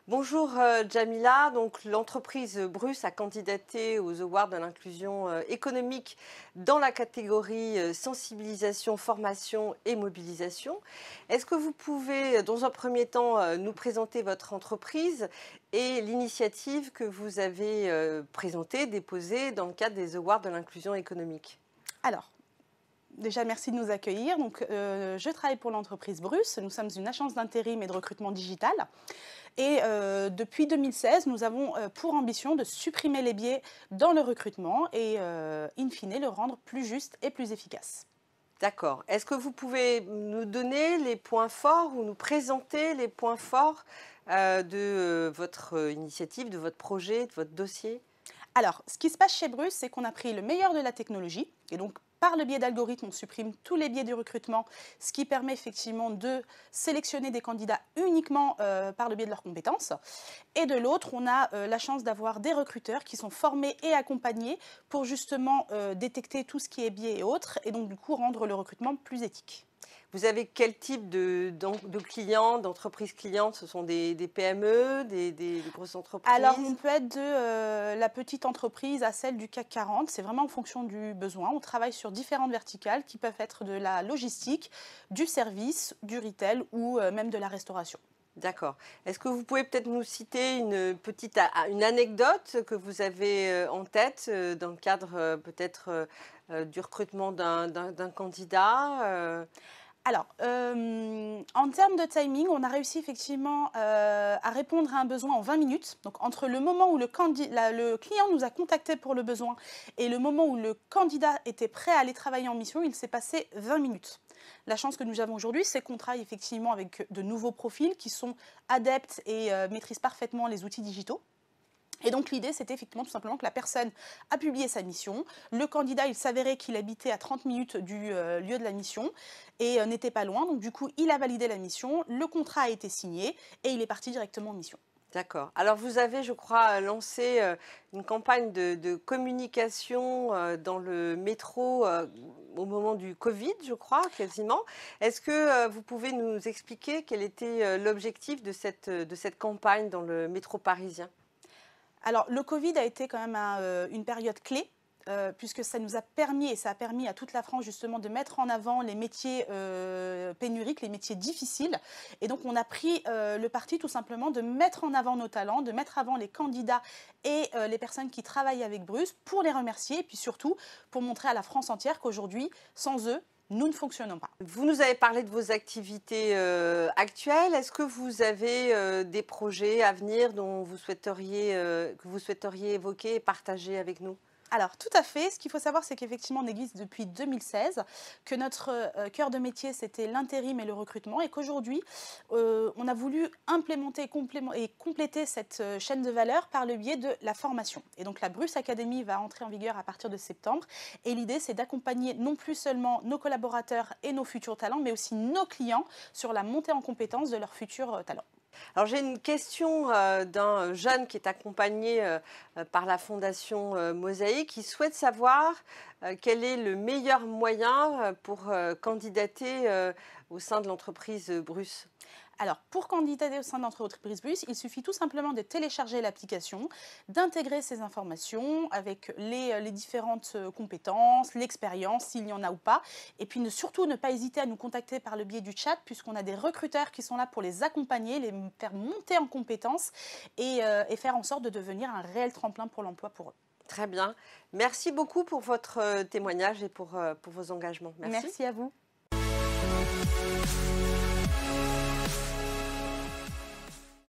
Bonjour Jamila, donc l'entreprise Bruce a candidaté aux Awards de l'inclusion économique dans la catégorie sensibilisation, formation et mobilisation. Est-ce que vous pouvez dans un premier temps nous présenter votre entreprise et l'initiative que vous avez présentée, déposée dans le cadre des Awards de l'inclusion économique? Alors, déjà, merci de nous accueillir. Donc, je travaille pour l'entreprise Bruce. Nous sommes une agence d'intérim et de recrutement digital. Et depuis 2016, nous avons pour ambition de supprimer les biais dans le recrutement et, in fine, le rendre plus juste et plus efficace. D'accord. Est-ce que vous pouvez nous donner les points forts ou nous présenter les points forts de votre initiative, de votre projet, de votre dossier? Alors, ce qui se passe chez Bruce, c'est qu'on a pris le meilleur de la technologie. Et donc, par le biais d'algorithmes, on supprime tous les biais du recrutement, ce qui permet effectivement de sélectionner des candidats uniquement par le biais de leurs compétences. Et de l'autre, on a la chance d'avoir des recruteurs qui sont formés et accompagnés pour justement détecter tout ce qui est biais et autres, et donc du coup rendre le recrutement plus éthique. Vous avez quel type de clients, d'entreprises clientes? Ce sont des PME, des grosses entreprises? Alors, on peut être de la petite entreprise à celle du CAC 40. C'est vraiment en fonction du besoin. On travaille sur différentes verticales qui peuvent être de la logistique, du service, du retail ou même de la restauration. D'accord. Est-ce que vous pouvez peut-être nous citer une anecdote que vous avez en tête dans le cadre peut-être du recrutement d'un candidat? Alors, en termes de timing, on a réussi effectivement à répondre à un besoin en 20 minutes. Donc, entre le moment où le client nous a contacté pour le besoin et le moment où le candidat était prêt à aller travailler en mission, il s'est passé 20 minutes. La chance que nous avons aujourd'hui, c'est qu'on travaille effectivement avec de nouveaux profils qui sont adeptes et maîtrisent parfaitement les outils digitaux. Et donc l'idée, c'était effectivement tout simplement que la personne a publié sa mission. Le candidat, il s'avérait qu'il habitait à 30 minutes du lieu de la mission et n'était pas loin. Donc du coup, il a validé la mission, le contrat a été signé et il est parti directement en mission. D'accord. Alors vous avez, je crois, lancé une campagne de communication dans le métro au moment du Covid, je crois, quasiment. Est-ce que vous pouvez nous expliquer quel était l'objectif de cette campagne dans le métro parisien? Alors le Covid a été quand même une période clé. Puisque ça nous a permis, et ça a permis à toute la France justement de mettre en avant les métiers pénuriques, les métiers difficiles. Et donc on a pris le parti tout simplement de mettre en avant nos talents, de mettre en avant les candidats et les personnes qui travaillent avec Bruce pour les remercier et puis surtout pour montrer à la France entière qu'aujourd'hui, sans eux, nous ne fonctionnons pas. Vous nous avez parlé de vos activités actuelles. Est-ce que vous avez des projets à venir dont que vous souhaiteriez évoquer et partager avec nous? Alors, tout à fait. Ce qu'il faut savoir, c'est qu'effectivement, on existe depuis 2016, que notre cœur de métier, c'était l'intérim et le recrutement, et qu'aujourd'hui, on a voulu implémenter et compléter cette chaîne de valeur par le biais de la formation. Et donc, la Bruce Academy va entrer en vigueur à partir de septembre, et l'idée, c'est d'accompagner non plus seulement nos collaborateurs et nos futurs talents, mais aussi nos clients sur la montée en compétences de leurs futurs talents. Alors j'ai une question d'un jeune qui est accompagné par la Fondation Mosaïque, qui souhaite savoir quel est le meilleur moyen pour candidater au sein de l'entreprise Bruce. Alors, pour candidater au sein de l'entreprise Bruce, il suffit tout simplement de télécharger l'application, d'intégrer ces informations avec les différentes compétences, l'expérience, s'il y en a ou pas, et puis surtout ne pas hésiter à nous contacter par le biais du chat, puisqu'on a des recruteurs qui sont là pour les accompagner, les faire monter en compétences et faire en sorte de devenir un réel tremplin pour l'emploi pour eux. Très bien. Merci beaucoup pour votre témoignage et pour vos engagements. Merci. Merci à vous.